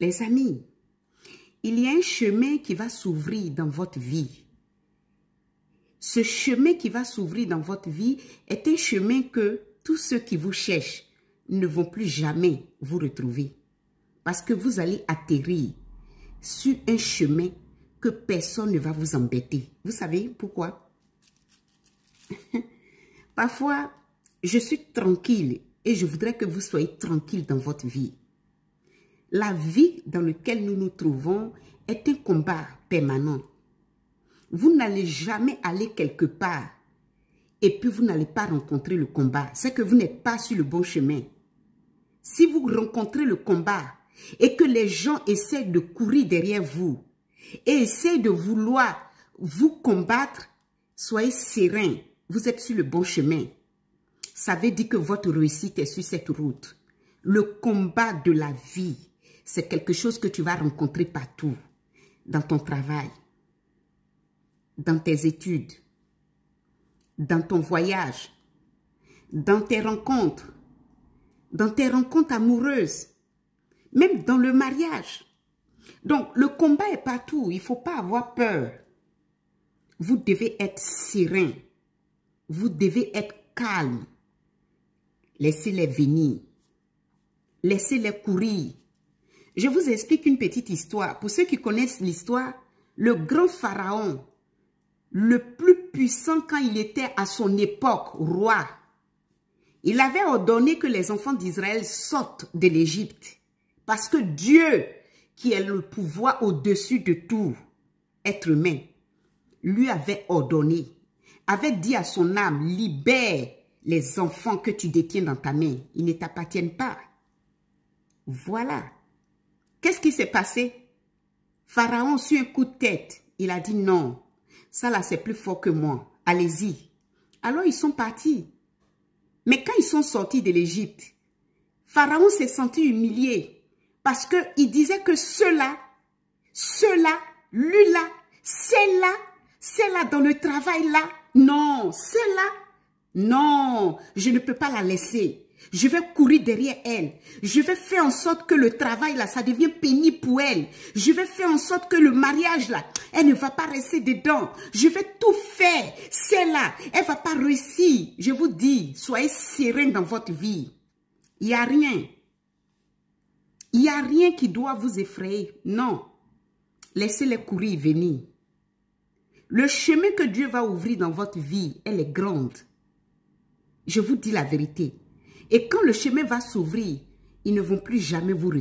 Les amis, il y a un chemin qui va s'ouvrir dans votre vie. Ce chemin qui va s'ouvrir dans votre vie est un chemin que tous ceux qui vous cherchent ne vont plus jamais vous retrouver. Parce que vous allez atterrir sur un chemin que personne ne va vous embêter. Vous savez pourquoi? Parfois, je suis tranquille et je voudrais que vous soyez tranquille dans votre vie. La vie dans laquelle nous nous trouvons est un combat permanent. Vous n'allez jamais aller quelque part et puis vous n'allez pas rencontrer le combat. C'est que vous n'êtes pas sur le bon chemin. Si vous rencontrez le combat et que les gens essaient de courir derrière vous et essaient de vouloir vous combattre, soyez serein. Vous êtes sur le bon chemin. Ça veut dire que votre réussite est sur cette route. Le combat de la vie, c'est quelque chose que tu vas rencontrer partout. Dans ton travail, dans tes études, dans ton voyage, dans tes rencontres amoureuses, même dans le mariage. Donc, le combat est partout. Il ne faut pas avoir peur. Vous devez être serein. Vous devez être calme. Laissez-les venir. Laissez-les courir. Je vous explique une petite histoire. Pour ceux qui connaissent l'histoire, le grand pharaon, le plus puissant quand il était à son époque roi, il avait ordonné que les enfants d'Israël sortent de l'Égypte. Parce que Dieu, qui est le pouvoir au-dessus de tout être humain, lui avait ordonné, avait dit à son âme, libère les enfants que tu détiens dans ta main. Ils ne t'appartiennent pas. Voilà. Qu'est-ce qui s'est passé? Pharaon, sur un coup de tête, il a dit non. Ça là, c'est plus fort que moi. Allez-y. Alors, ils sont partis. Mais quand ils sont sortis de l'Égypte, Pharaon s'est senti humilié parce qu'il disait que ceux-là, lui-là, celle-là dans le travail-là, non, celle-là, non, je ne peux pas la laisser. Je vais courir derrière elle. Je vais faire en sorte que le travail là, ça devient pénible pour elle. Je vais faire en sorte que le mariage là, elle ne va pas rester dedans. Je vais tout faire. Celle-là, elle ne va pas réussir. Je vous dis, soyez serein dans votre vie. Il n'y a rien. Il n'y a rien qui doit vous effrayer. Non. Laissez-les courir venir. Le chemin que Dieu va ouvrir dans votre vie, elle est grande. Je vous dis la vérité. Et quand le chemin va s'ouvrir, ils ne vont plus jamais vous retrouver.